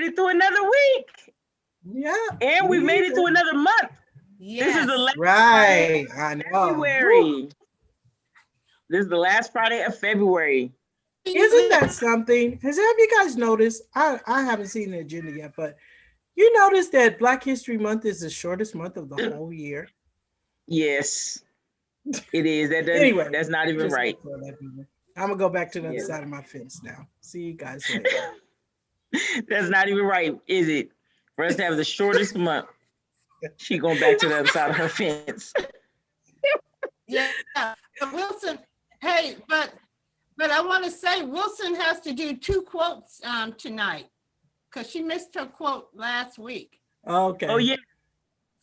made it through another week. Yeah. And we made it through another month. Yes. This is the last Right. I know. February. This is the last Friday of February. Isn't that something? Have you guys noticed? I haven't seen the agenda yet, but you notice that Black History Month is the shortest month of the whole year. Yes, it is. Anyway, that's not even right. I'm gonna go back to the other side of my fence now. See you guys later. That's not even right, is it? For us to have the shortest month, she going back to the other side of her fence. Yeah, Wilson. Hey, but I want to say Wilson has to do 2 quotes tonight because she missed her quote last week. Okay. Oh yeah,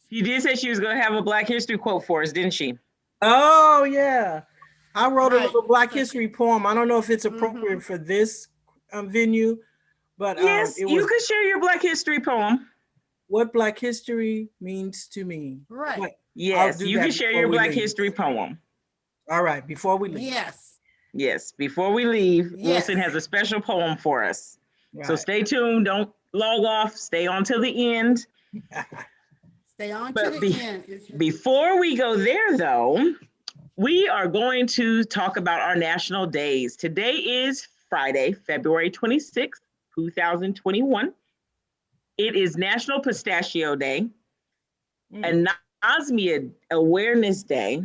she did say she was going to have a Black History quote for us, didn't she? Oh yeah, I wrote a little Black History poem. I don't know if it's appropriate for this venue, but yes, you could share your Black History poem. What Black History means to me. Right. But yes, you can share your Black History poem. All right, before we leave. Yes, before we leave, Wilson has a special poem for us. Right. So stay tuned. Don't log off. Stay on till the end. Stay on to the end. Before we go there, though, we are going to talk about our national days. Today is Friday, February 26th, 2021. It is National Pistachio Day, Anosmia Awareness Day,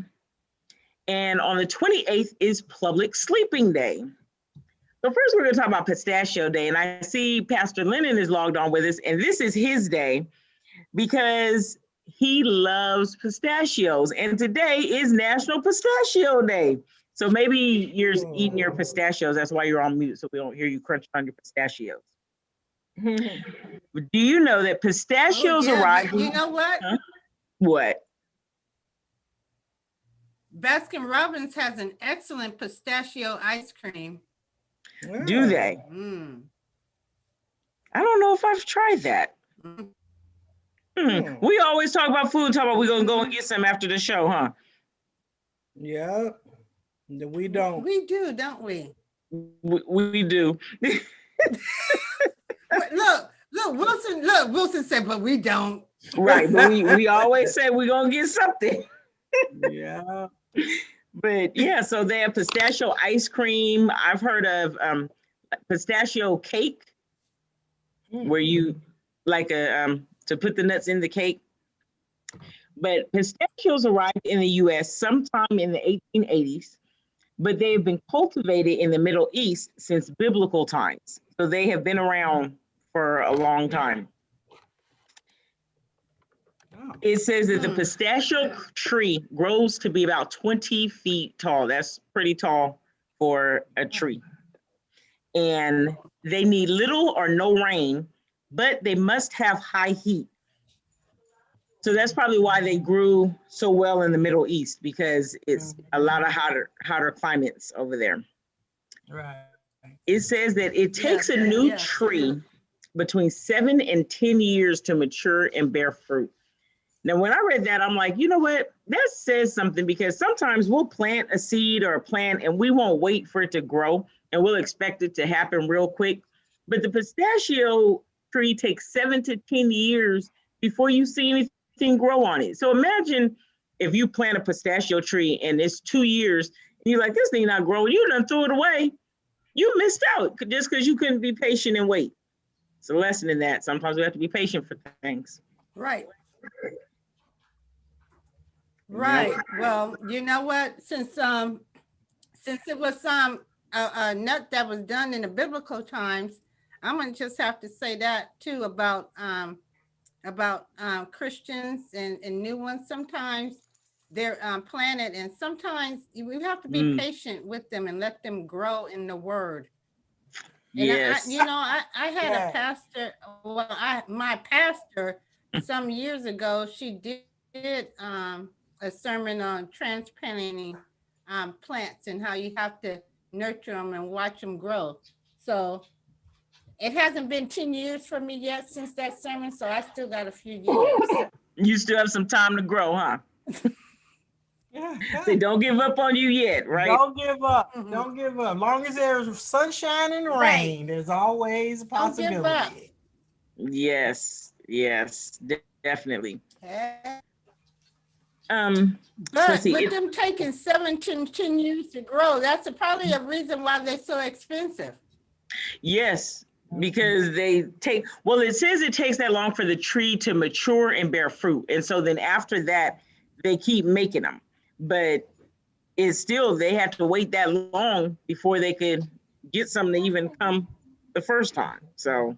and on the 28th is Public Sleeping Day. So first we're going to talk about Pistachio Day, and I see Pastor Lennon is logged on with us, and this is his day because he loves pistachios, and today is National Pistachio Day. So maybe you're eating your pistachios. That's why you're on mute, so we don't hear you crunching on your pistachios. Do you know that pistachios arrive? You know what? Huh? What? Baskin Robbins has an excellent pistachio ice cream. Do they? I don't know if I've tried that. We always talk about food, talk about we're gonna go and get some after the show, huh? Yeah. We don't. We do, don't we? We do. Look, Wilson said, but we don't. Right, but we always say we're gonna get something. Yeah. But yeah, so they have pistachio ice cream. I've heard of pistachio cake, where you like to put the nuts in the cake. But pistachios arrived in the U.S. sometime in the 1880s, but they've been cultivated in the Middle East since biblical times. So they have been around for a long time. It says that the pistachio tree grows to be about 20 feet tall. That's pretty tall for a tree. And they need little or no rain, but they must have high heat. So that's probably why they grew so well in the Middle East, because it's a lot of hotter climates over there. Right. It says that it takes a new tree between 7 and 10 years to mature and bear fruit. Now, when I read that, I'm like, you know what? That says something, because sometimes we'll plant a seed or a plant and we won't wait for it to grow and we'll expect it to happen real quick. But the pistachio tree takes 7 to 10 years before you see anything grow on it. So imagine if you plant a pistachio tree and it's 2 years and you're like, this thing not growing, you done threw it away. You missed out just because you couldn't be patient and wait. It's a lesson in that. Sometimes we have to be patient for things. Right. Right. Well, you know what? Since it was a nut that was done in the biblical times, I'm gonna just have to say that too about Christians and new ones. Sometimes they're planted, and sometimes we have to be patient with them and let them grow in the Word. And yes. I had a pastor. Well, my pastor some years ago, she did a sermon on transplanting plants and how you have to nurture them and watch them grow. So it hasn't been 10 years for me yet since that sermon, so I still got a few years. You still have some time to grow, huh? Yeah. They don't give up on you yet, right? Don't give up. Mm-hmm. Don't give up. As long as there's sunshine and rain, there's always a possibility. Yes, yes, definitely. Okay. Let's But see. with them taking 10 years to grow, that's probably a reason why they're so expensive. Yes, because they take, well, it says it takes that long for the tree to mature and bear fruit. And so then after that, they keep making them. But it's still, they have to wait that long before they could get something to even come the first time. So,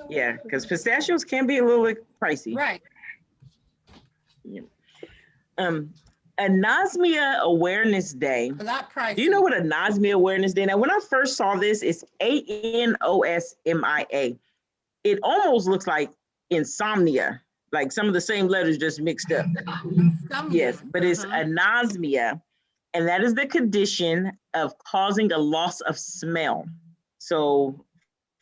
yeah, because pistachios can be a little bit pricey. Right. Yeah. Anosmia Awareness Day. A lot pricey. Do you know what Anosmia Awareness Day? Now, when I first saw this, it's Anosmia. It almost looks like insomnia, like some of the same letters just mixed up. Yes, but it's anosmia, and that is the condition of causing a loss of smell. So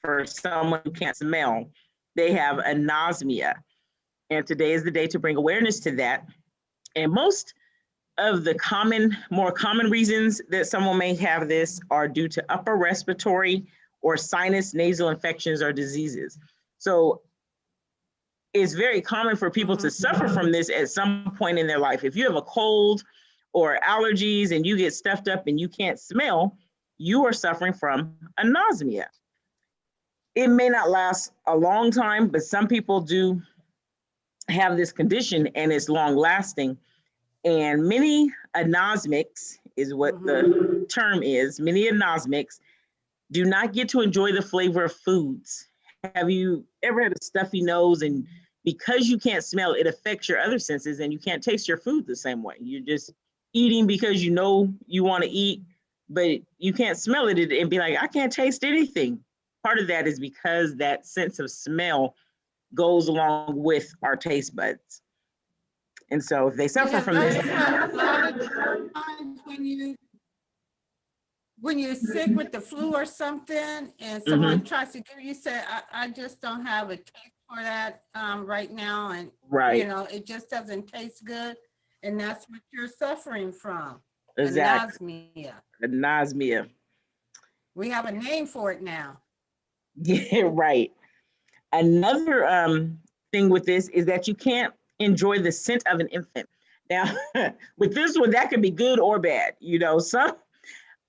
for someone who can't smell, they have anosmia. And today is the day to bring awareness to that. And most of the more common reasons that someone may have this are due to upper respiratory or sinus nasal infections or diseases. So it's very common for people to suffer from this at some point in their life. If you have a cold or allergies and you get stuffed up and you can't smell, you are suffering from anosmia. It may not last a long time, but some people do have this condition and it's long lasting. And many anosmics is what the term is. Many anosmics do not get to enjoy the flavor of foods. Have you ever had a stuffy nose and because you can't smell, it affects your other senses and you can't taste your food the same way? You're just eating because you know you want to eat, but you can't smell it and be like, I can't taste anything. Part of that is because that sense of smell goes along with our taste buds. And so if they suffer from this. A lot of times when you're sick with the flu or something and someone tries to give you, say, I just don't have a taste for that right now. And, you know, it just doesn't taste good. And that's what you're suffering from. Exactly. Anosmia. We have a name for it now. Yeah, right. Another thing with this is that you can't enjoy the scent of an infant. Now, with this one, that could be good or bad. You know,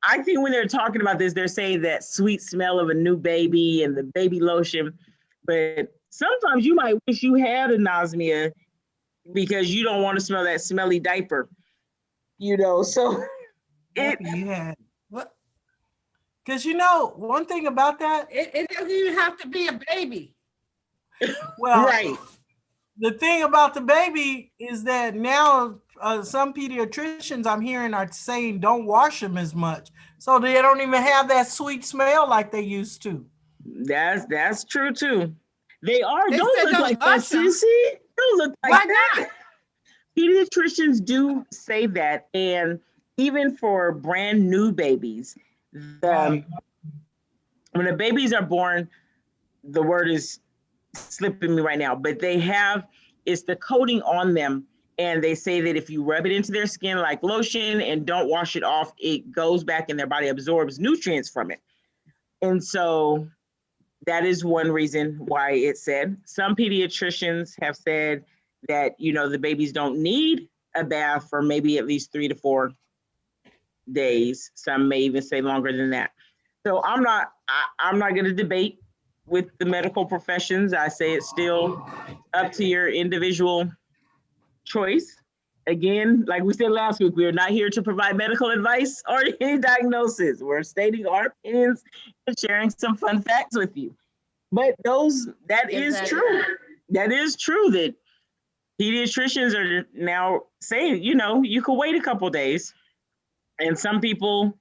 I think when they're talking about this, they're saying that sweet smell of a new baby and the baby lotion. But sometimes you might wish you had anosmia because you don't want to smell that smelly diaper. You know, so yeah. What? Because you know, one thing about that, it doesn't even have to be a baby. Well, right. The thing about the baby is that now some pediatricians I'm hearing are saying don't wash them as much, so they don't even have that sweet smell like they used to. That's true too. They don't look like that, Sissy. Don't look like Why that. not? Pediatricians do say that, and even for brand new babies, when the babies are born, the word is slipping me right now, but it's the coating on them. And they say that if you rub it into their skin like lotion and don't wash it off, it goes back and their body absorbs nutrients from it. And so that is one reason why it's said. Some pediatricians have said that, you know, the babies don't need a bath for maybe at least 3 to 4 days. Some may even say longer than that. So I'm not going to debate with the medical professions. I say it's still up to your individual choice. Again, like we said last week, we are not here to provide medical advice or any diagnosis. We're stating our opinions and sharing some fun facts with you. But that is true. That is true that pediatricians are now saying, you know, you could wait a couple days. And some people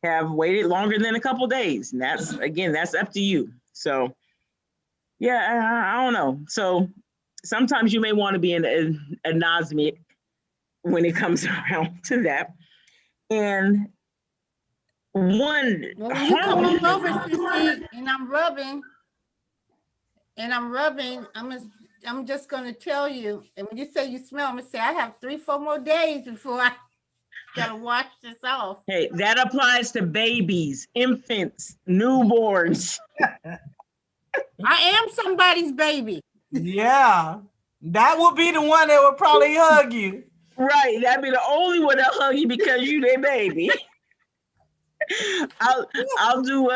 have waited longer than a couple days. And that's up to you. So, yeah, I don't know. So sometimes you may want to be an anosmic when it comes around to that. And when you come over, Sissy, and I'm rubbing, I'm just going to tell you. And when you say you smell, I'm going to say I have 3-4 more days before I gotta wash this off. Hey, that applies to babies, infants, newborns. I am somebody's baby. Yeah. That would be the one that would probably hug you. Right. That'd be the only one that hug you because you their baby. I'll do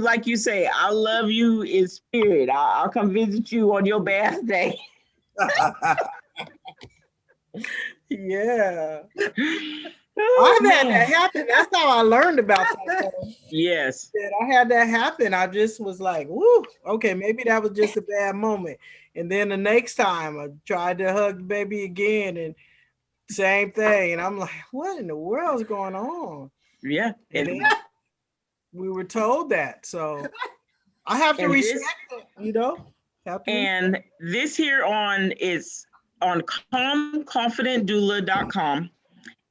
like you say, I'll love you in spirit. I'll come visit you on your birthday. Yeah. I've had that happen. That's how I learned about that. Yes. I had that happen. I just was like, woo, okay, maybe that was just a bad moment. And then the next time I tried to hug the baby again and same thing. And I'm like, what in the world is going on? Yeah. And then we were told that. So I have to respect it, you know. And this here is on calmconfidentdoula.com.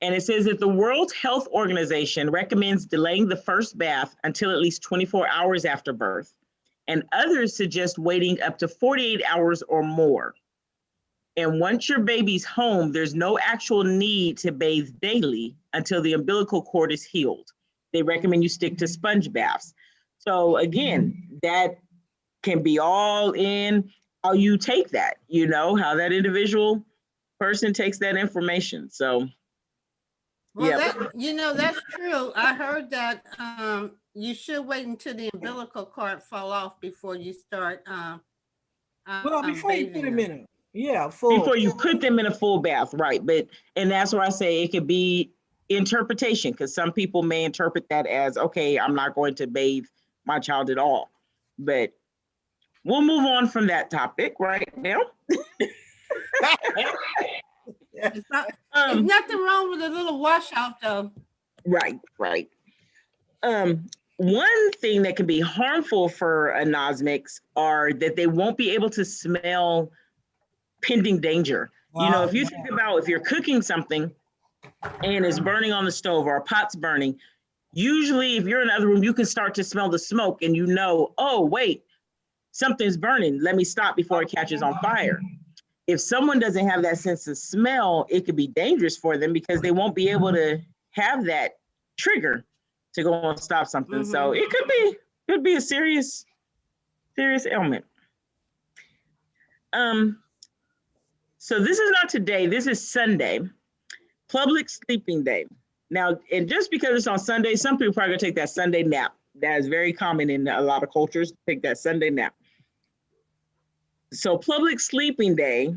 And it says that the World Health Organization recommends delaying the first bath until at least 24 hours after birth. And others suggest waiting up to 48 hours or more. And once your baby's home, there's no actual need to bathe daily until the umbilical cord is healed. They recommend you stick to sponge baths. So again, that can be all in how you take that, you know, how that individual person takes that information. So well, that's true. I heard that you should wait until the umbilical cord fall off before you start. Before you put them in before you put them in a full bath, right? And that's why I say it could be interpretation, because some people may interpret that as, okay, I'm not going to bathe my child at all. But we'll move on from that topic right now. There's nothing wrong with a little wash off though. Right. One thing that can be harmful for anosmics are that they won't be able to smell pending danger. You know, if you think about if you're cooking something and it's burning on the stove or a pot's burning, usually if you're in another room, you can start to smell the smoke and you know, oh, wait, something's burning. Let me stop before it catches on fire. If someone doesn't have that sense of smell, it could be dangerous for them because they won't be able to have that trigger to go and stop something. Mm-hmm. So it could be a serious ailment. So this is not today, this is Sunday, public sleeping day. Now, and just because it's on Sunday, some people probably gonna take that Sunday nap. That is very common in a lot of cultures, take that Sunday nap. So public sleeping day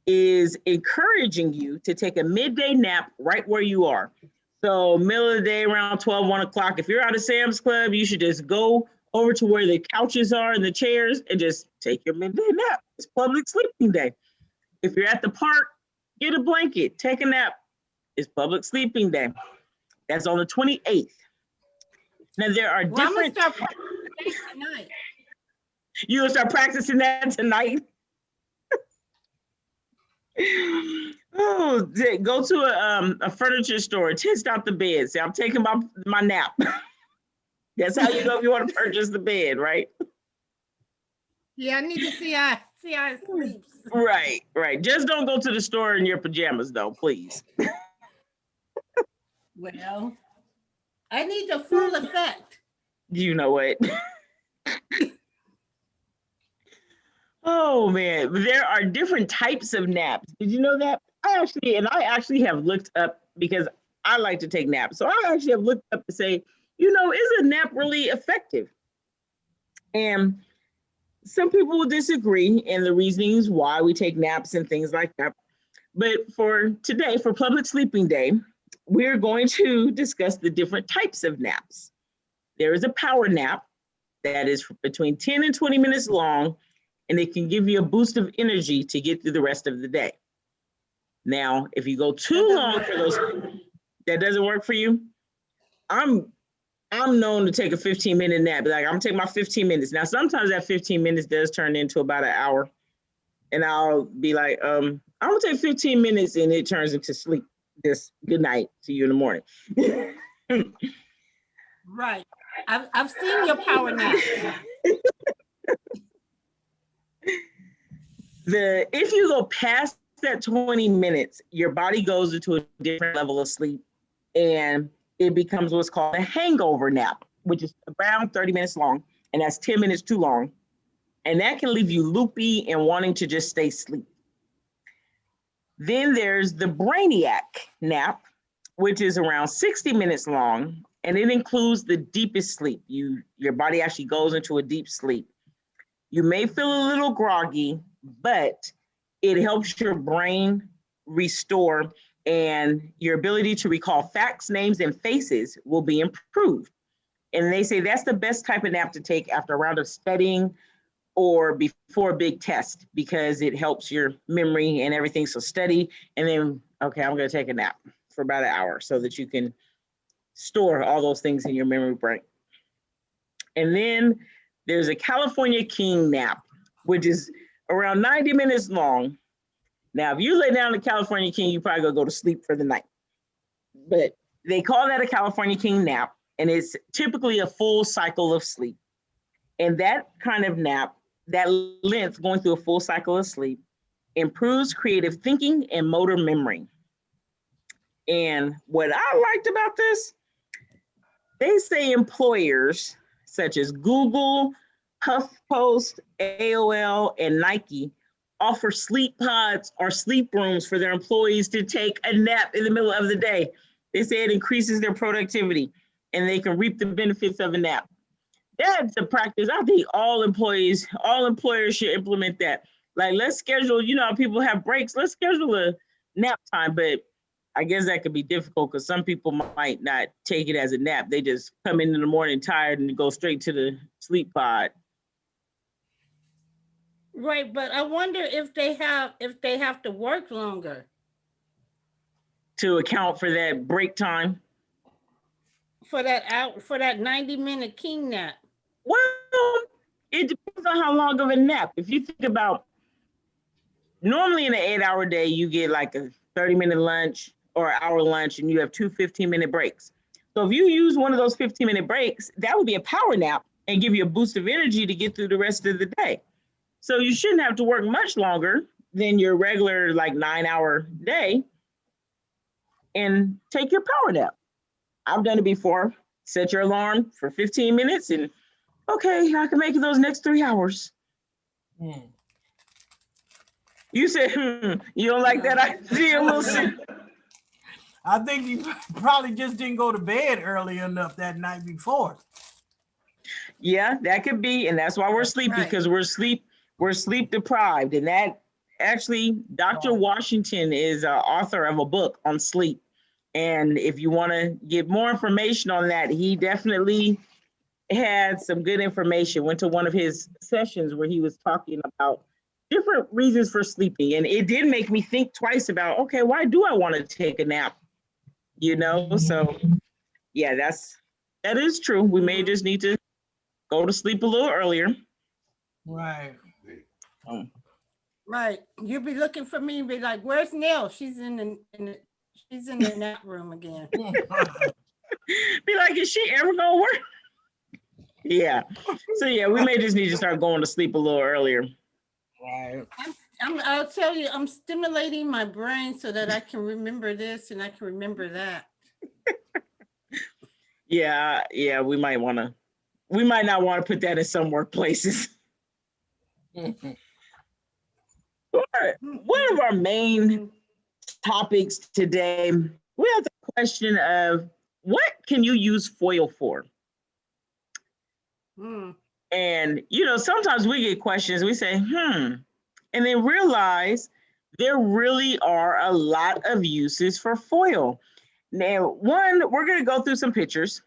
is encouraging you to take a midday nap right where you are. So middle of the day around 12, 1 o'clock, if you're out of Sam's Club, you should just go over to where the couches are and the chairs and just take your midday nap. It's public sleeping day. If you're at the park, get a blanket, take a nap. It's public sleeping day. That's on the 28th. Now there are different. I'm gonna start practicing tonight. You gonna start practicing that tonight? Oh, go to a furniture store, test out the bed. Say, I'm taking my nap. That's how you know if you want to purchase the bed, right? Yeah, I need to see how it sleeps. Right. Just don't go to the store in your pajamas, though, please. Well, I need the full effect. You know what? Oh man, there are different types of naps. Did you know that? I actually have looked up because I like to take naps. So I actually have looked up to say, you know, is a nap really effective? And some people will disagree, and the reasonings why we take naps and things like that. But for today, for public sleeping day, we're going to discuss the different types of naps. There is a power nap that is between 10 and 20 minutes long, and it can give you a boost of energy to get through the rest of the day. Now, if you go too long for those, that doesn't work for you. I'm known to take a 15-minute nap. Like, I'm gonna take my 15 minutes. Now, sometimes that 15 minutes does turn into about an hour. And I'll be like, I'm gonna take 15 minutes and it turns into sleep. Just good night to you in the morning. Right. I've seen your power naps. If you go past that 20 minutes, your body goes into a different level of sleep and it becomes what's called a hangover nap, which is around 30 minutes long, and that's 10 minutes too long. and that can leave you loopy and wanting to just stay asleep. Then there's the Brainiac nap, which is around 60 minutes long, and it includes the deepest sleep. Your body actually goes into a deep sleep. You may feel a little groggy, but it helps your brain restore, and your ability to recall facts, names, and faces will be improved. And they say that's the best type of nap to take after a round of studying or before a big test, because it helps your memory and everything. So study, and then, okay, I'm going to take a nap for about an hour so that you can store all those things in your memory bank. And then there's a California King nap, which is around 90 minutes long. Now, if you lay down the California King, you probably gonna go to sleep for the night. But they call that a California King nap, and it's typically a full cycle of sleep. And that kind of nap, that length going through a full cycle of sleep, improves creative thinking and motor memory. And what I liked about this, they say employers such as Google, HuffPost, AOL, and Nike offer sleep pods or sleep rooms for their employees to take a nap in the middle of the day. They say it increases their productivity and they can reap the benefits of a nap. That's a practice. I think all employers should implement that. Like, let's schedule, you know, people have breaks. Let's schedule a nap time, but I guess that could be difficult because some people might not take it as a nap. They just come in the morning tired and go straight to the sleep pod. Right, but I wonder if they have to work longer to account for that break time. For that 90-minute king nap. Well, it depends on how long of a nap. If you think about, normally in an 8-hour day, you get like a 30-minute lunch or hour lunch, and you have 2 15-minute breaks. So if you use one of those 15-minute breaks, that would be a power nap and give you a boost of energy to get through the rest of the day. So you shouldn't have to work much longer than your regular like 9-hour day and take your power nap. I've done it before. Set your alarm for 15 minutes and okay, I can make it those next 3 hours. You said, you don't like that idea, Wilson? I think you probably just didn't go to bed early enough that night before. Yeah, that could be, and that's why we're sleepy, because we're sleep deprived. And that actually, Dr. Washington is author of a book on sleep. And if you want to get more information on that, he definitely had some good information. Went to one of his sessions where he was talking about different reasons for sleeping. And it did make me think twice about, okay, why do I want to take a nap? You know, so yeah, that is true. We may just need to go to sleep a little earlier. Right. Right. You'll be looking for me and be like, where's Nell? She's in the nap room again. Be like, is she ever gonna work? Yeah. So yeah, we may just need to start going to sleep a little earlier. Right. I'll tell you, I'm stimulating my brain so that I can remember this and I can remember that. Yeah, we might not want to put that in some workplaces. One of our main topics today, we have the question of what can you use foil for? And, you know, sometimes we get questions, we say, and then realize there really are a lot of uses for foil. Now, one, we're going to go through some pictures,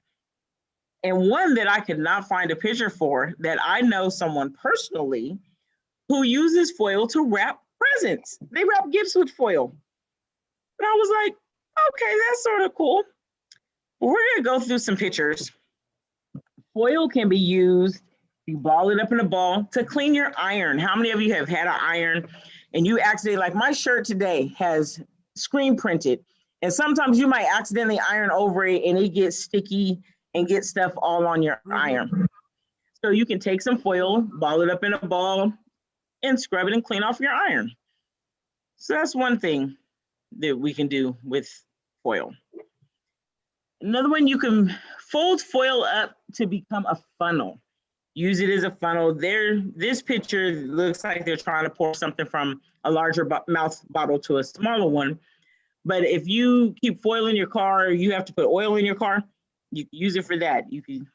and one that I could not find a picture for that I know someone personally who uses foil to wrap presents. They wrap gifts with foil. And I was like, okay, that's sort of cool. We're going to go through some pictures. Foil can be used, you ball it up in a ball, to clean your iron. How many of you have had an iron and you accidentally, like my shirt today has screen printed, and sometimes you might accidentally iron over it and it gets sticky and get stuff all on your iron. So you can take some foil, ball it up in a ball, and scrub it and clean off your iron. So that's one thing that we can do with foil. Another one, you can fold foil up to become a funnel. use it as a funnel. This picture looks like they're trying to pour something from a larger mouth bottle to a smaller one. But if you keep foil in your car, you have to put oil in your car, you can use it for that. You can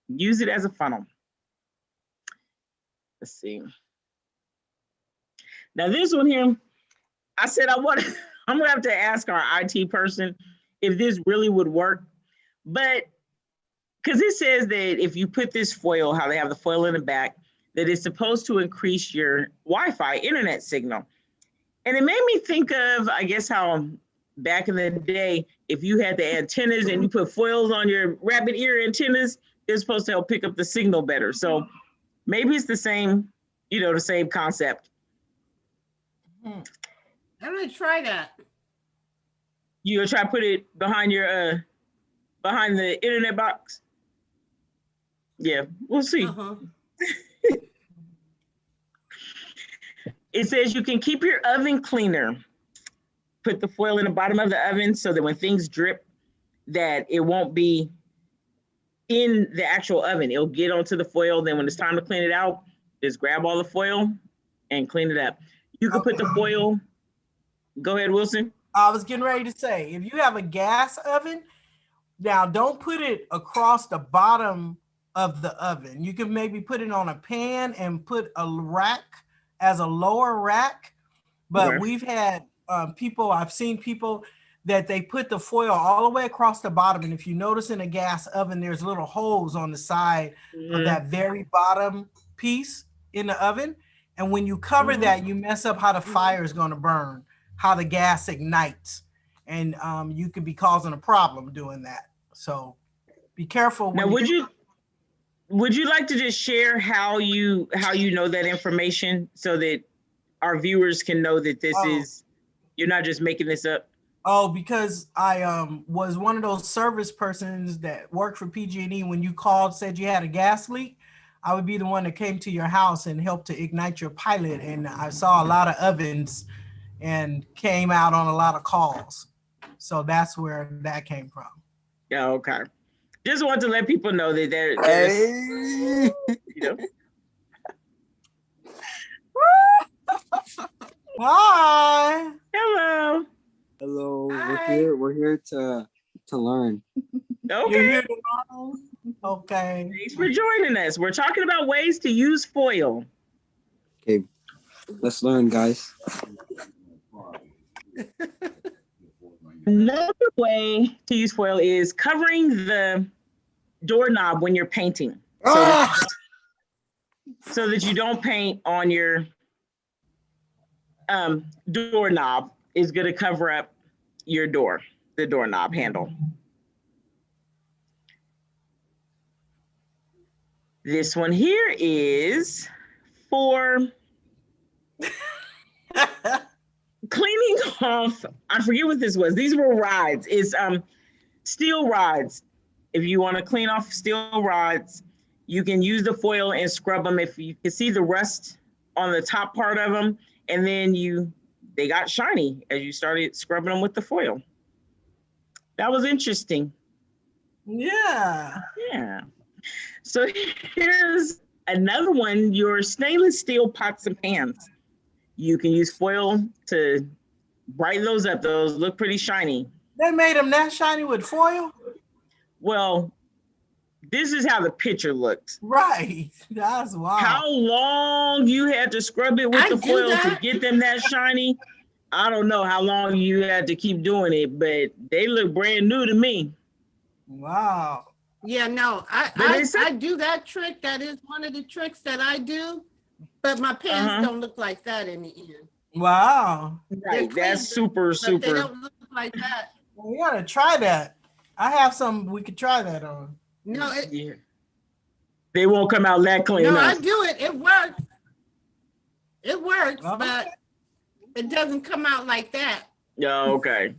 use it as a funnel. Let's see. Now this one here, I said I'm gonna have to ask our IT person if this really would work. But because it says that if you put this foil, how they have the foil in the back, that it's supposed to increase your Wi-Fi internet signal. And it made me think of, I guess, how back in the day, if you had the antennas and you put foils on your rabbit ear antennas, they're supposed to help pick up the signal better. So maybe it's the same, the same concept. I'm gonna try that. You gonna try to put it behind your behind the internet box? Yeah, we'll see. It says you can keep your oven cleaner. Put the foil in the bottom of the oven so that when things drip, that it won't be in the actual oven. It'll get onto the foil. Then when it's time to clean it out, just grab all the foil and clean it up. You can put the foil. Go ahead, Wilson. I was getting ready to say, if you have a gas oven, now don't put it across the bottom of the oven. You can maybe put it on a pan and put a rack as a lower rack. But we've had I've seen people that they put the foil all the way across the bottom. And if you notice in a gas oven, there's little holes on the side of that very bottom piece in the oven. And when you cover that, you mess up how the fire is going to burn, how the gas ignites. And you could be causing a problem doing that. So be careful. Now, would you like to just share how you know that information so that our viewers can know that this is, you're not just making this up? Oh, because I was one of those service persons that worked for PG&E. When you called, said you had a gas leak, I would be the one that came to your house and helped to ignite your pilot. And I saw a lot of ovens and came out on a lot of calls. So that's where that came from. Yeah, okay. Just want to let people know that there's, Hi. Hello. Hello. Hi. We're here to learn. Okay. You're here to learn? Okay. Thanks for joining us. We're talking about ways to use foil. Okay, let's learn, guys. Another way to use foil is covering the doorknob when you're painting. So that you don't paint on your doorknob is going to cover up your the doorknob handle. This one here is for cleaning off, I forget what this was. These were rods. It's steel rods. If you want to clean off steel rods, you can use the foil and scrub them. If you can see the rust on the top part of them, and then they got shiny as you started scrubbing them with the foil. That was interesting. Yeah. Yeah. So here's another one, your stainless steel pots and pans. You can use foil to brighten those up. Those look pretty shiny. They made them that shiny with foil? Well, this is how the picture looks. Right. That's wild. How long you had to scrub it with the foil to get them that shiny, I don't know how long you had to keep doing it, but they look brand new to me. Wow. Yeah, no, I do that trick. That is one of the tricks that I do, but my pants don't look like that in the end. Wow. Right, that's super. They don't look like that. Well, we gotta try that. I have some we could try that on. No, they won't come out that clean. No, I do it. It works. It works, but it doesn't come out like that. Yeah, okay.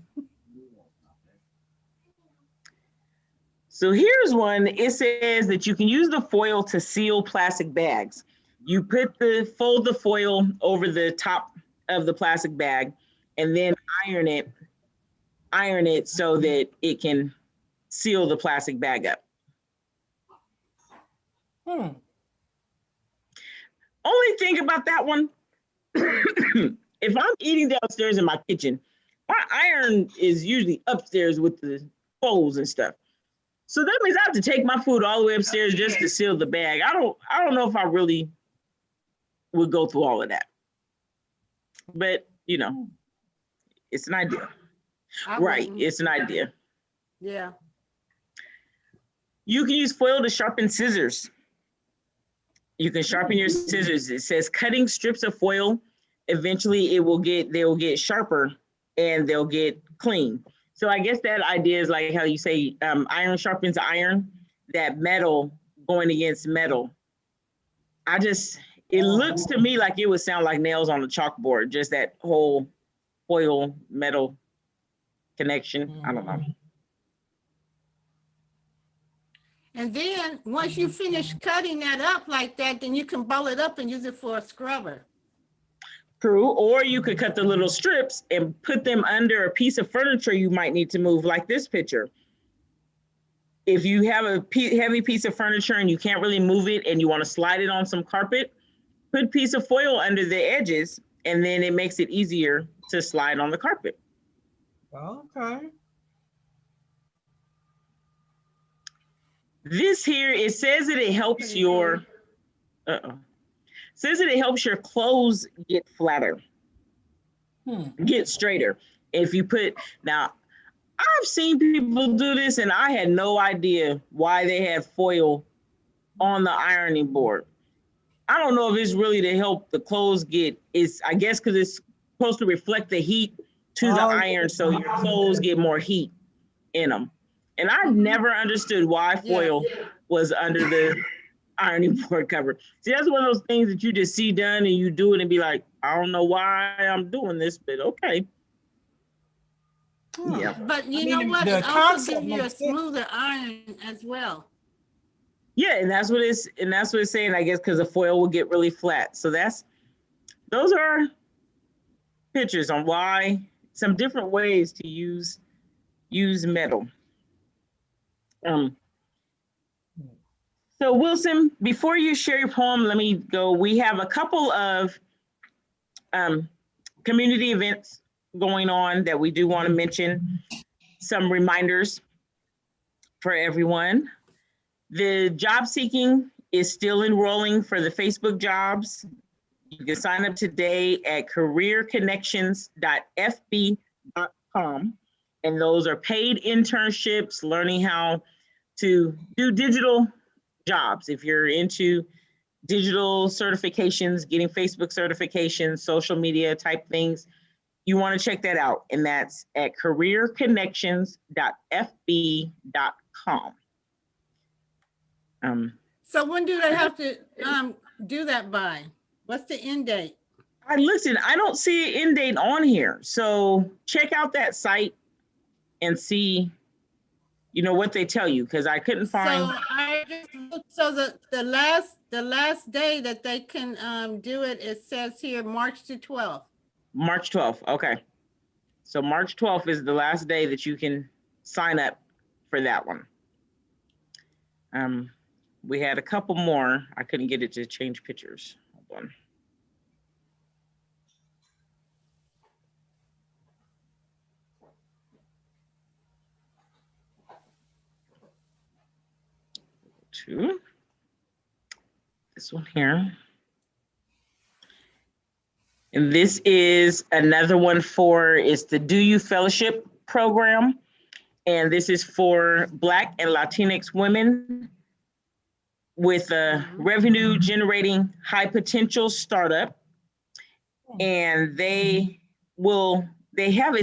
So here's one. It says that you can use the foil to seal plastic bags. You fold the foil over the top of the plastic bag and then iron it so that it can seal the plastic bag up. Only thing about that one, if I'm eating downstairs in my kitchen, my iron is usually upstairs with the bowls and stuff. So that means I have to take my food all the way upstairs just to seal the bag. I don't know if I really would go through all of that. But you know, it's an idea. Right, it's an idea. Yeah. You can use foil to sharpen scissors. You can sharpen your scissors. It says cutting strips of foil. Eventually they'll get sharper and they'll get clean. So I guess that idea is like how you say iron sharpens iron, that metal going against metal. It looks to me like it would sound like nails on a chalkboard, just that whole foil metal connection. I don't know. And then once you finish cutting that up like that, then you can ball it up and use it for a scrubber. True, or you could cut the little strips and put them under a piece of furniture you might need to move, like this picture. If you have a heavy piece of furniture and you can't really move it and you want to slide it on some carpet, put a piece of foil under the edges and then it makes it easier to slide on the carpet. Okay. This here, it says that it helps your, says that it helps your clothes get flatter, get straighter. If you put, now, I've seen people do this and I had no idea why they had foil on the ironing board. I don't know if it's really to help the clothes I guess because it's supposed to reflect the heat to the iron so your clothes get more heat in them. And I never understood why foil was under the ironing board cover. See, that's one of those things that you just see done and you do it and be like, I don't know why I'm doing this, but okay. Yeah. But you know what? It also gives you a smoother iron as well. Yeah, and that's what it's saying, I guess, because the foil will get really flat. So those are pictures on why, some different ways to use metal. So Wilson, before you share your poem, let me go. We have a couple of community events going on that we do want to mention. Some reminders for everyone. The job seeking is still enrolling for the Facebook jobs. You can sign up today at careerconnections.fb.com. And those are paid internships, learning how to do digital jobs. If you're into digital certifications, getting Facebook certifications, social media type things, you want to check that out. And that's at careerconnections.fb.com. So when do they have to do that by? What's the end date? Listen, I don't see an end date on here. So check out that site and see, what they tell you, because I couldn't find. So I just looked, so the last day that they can do it, it says here March 12th. March 12th. Okay. So March 12th is the last day that you can sign up for that one. We had a couple more. I couldn't get it to change pictures. Hold on. To this one here. And this is another one it's the Do You Fellowship program. And this is for Black and Latinx women with a revenue generating high potential startup. And it's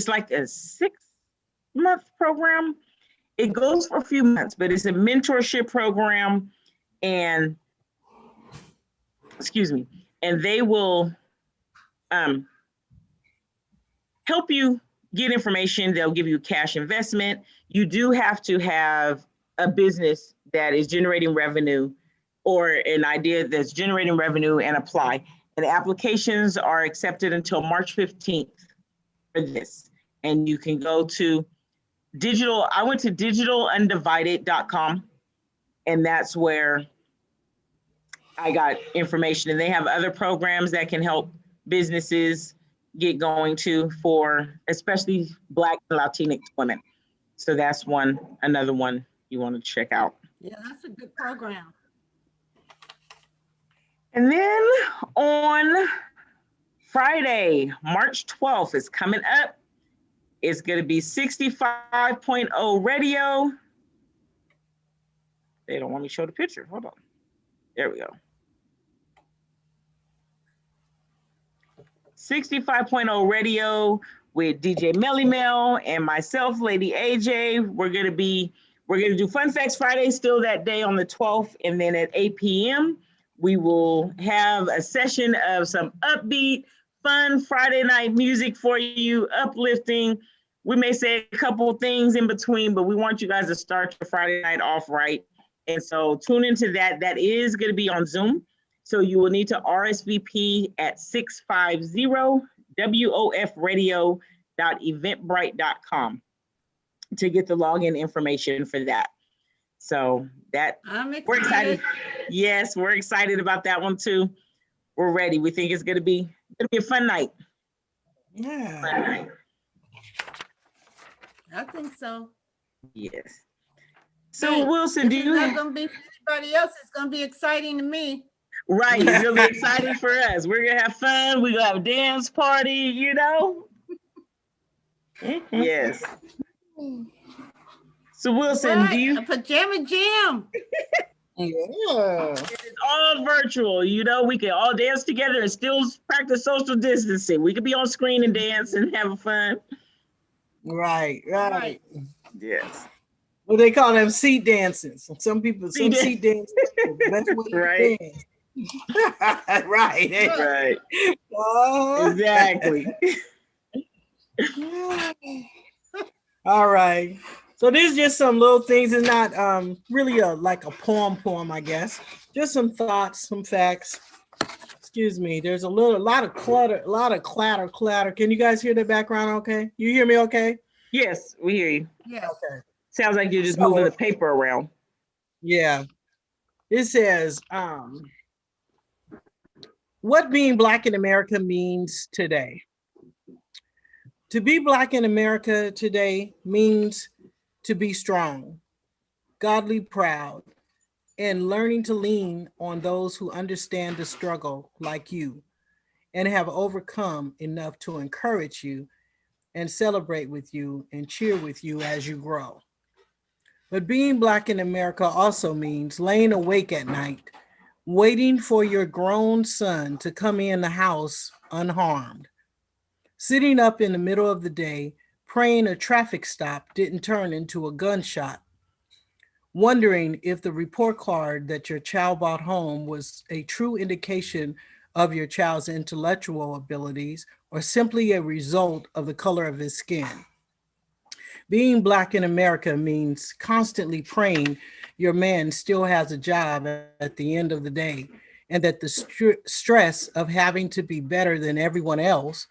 like a 6-month program. It goes for a few months, but it's a mentorship program and they will help you get information. They'll give you cash investment. You do have to have a business that is generating revenue or an idea that's generating revenue and apply. And applications are accepted until March 15th for this. And you can go to I went to digitalundivided.com, and that's where I got information, and they have other programs that can help businesses get going to for especially Black and Latinx women. So that's another one you want to check out. Yeah, that's a good program. And then on Friday, March 12th is coming up. It's going to be 65.0 radio. They don't want me to show the picture. Hold on. There we go. 65.0 radio with DJ Melly Mel and myself, Lady AJ. We're gonna do Fun Facts Friday still that day on the 12th, and then at 8 p.m. we will have a session of some upbeat, fun Friday night music for you, uplifting. We may say a couple things in between, but we want you guys to start your Friday night off right. And so tune into that. That is going to be on Zoom. So you will need to RSVP at 650wofradio.eventbrite.com to get the login information for that. So we're excited. Yes, we're excited about that one too. We're ready. We think it's gonna be a fun night. Yeah. Fun night. I think so. Yes. So Wilson, do you? It's not gonna be for anybody else. It's gonna be exciting to me. Right, it's gonna be exciting for us. We're gonna have fun. We're gonna have a dance party, you know? Yes. So Wilson, do you? A pajama jam. Yeah. It's all virtual, you know, we can all dance together and still practice social distancing. We could be on screen and dance and have fun. Right. Yes. What they call them, seat dances. Some seat dances. That's what right. Dance. Right. Right. Exactly. All right. So there's just some little things. It's not really like a poem, I guess. Just some thoughts, some facts. Excuse me. There's a lot of clutter, a lot of clatter. Can you guys hear the background okay? You hear me okay? Yes, we hear you. Yeah. Okay. Sounds like you're just moving the paper around. Yeah. It says, what being Black in America means today. To be Black in America today means to be strong, godly proud, and learning to lean on those who understand the struggle like you and have overcome enough to encourage you and celebrate with you and cheer with you as you grow. But being Black in America also means laying awake at night, waiting for your grown son to come in the house unharmed, sitting up in the middle of the day, praying a traffic stop didn't turn into a gunshot, wondering if the report card that your child brought home was a true indication of your child's intellectual abilities or simply a result of the color of his skin. Being Black in America means constantly praying your man still has a job at the end of the day, and that the stress of having to be better than everyone else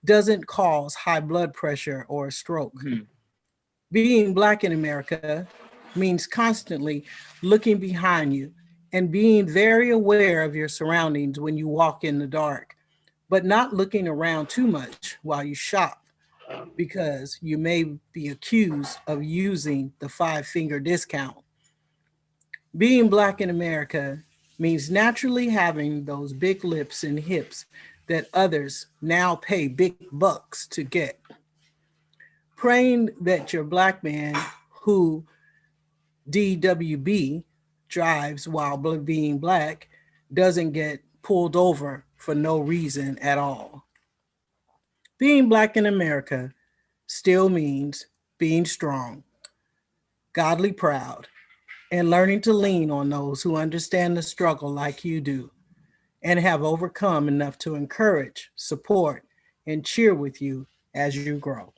doesn't cause high blood pressure or a stroke. Mm-hmm. Being Black in America means constantly looking behind you and being very aware of your surroundings when you walk in the dark, but not looking around too much while you shop, because you may be accused of using the 5-finger discount. Being Black in America means naturally having those big lips and hips that others now pay big bucks to get. Praying that your Black man who DWB drives while being Black doesn't get pulled over for no reason at all. Being Black in America still means being strong, godly proud, and learning to lean on those who understand the struggle like you do and have overcome enough to encourage, support, and cheer with you as you grow.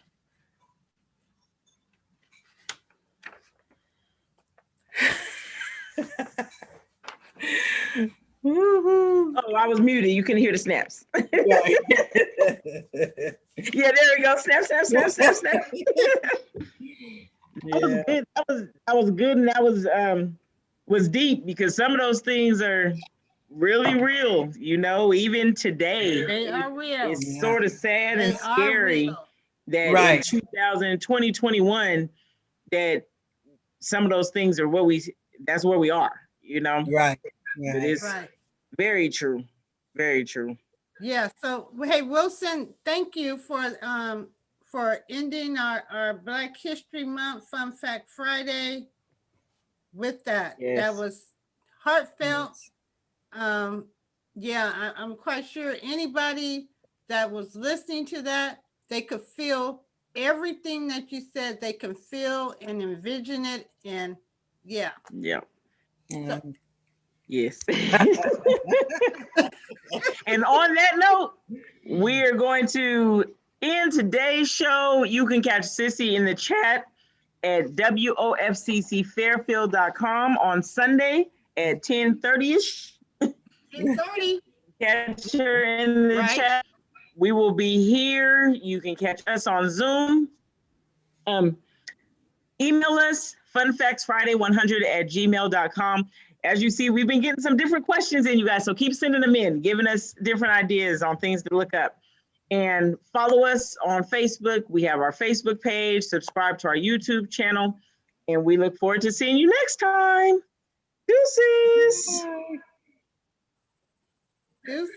Oh, I was muted. You couldn't hear the snaps. Yeah, there we go. Snap. Yeah. That was good, and that was deep, because some of those things are really real. You know, even today, They are real. it's sort of sad and They are scary real. that Right. in 2021 that some of those things are that's where we are, you know? Right. But it's Right. very true. Very true. Yeah. So, hey, Wilson, thank you for ending our Black History Month Fun Fact Friday with that. Yes. That was heartfelt. Yeah, I'm quite sure anybody that was listening to that, they could feel everything that you said. They can feel and envision it, and yeah. Yeah. So, yes. And on that note, we're going to end today's show. You can catch Sissy in the chat at wofccfairfield.com on Sunday at 10:30ish. 10:30. Catch her in the chat. We will be here. You can catch us on Zoom. Email us funfactsfriday100@gmail.com. As you see, we've been getting some different questions in, you guys. So keep sending them in, giving us different ideas on things to look up. And follow us on Facebook. We have our Facebook page. Subscribe to our YouTube channel. And we look forward to seeing you next time. Deuces. Deuces.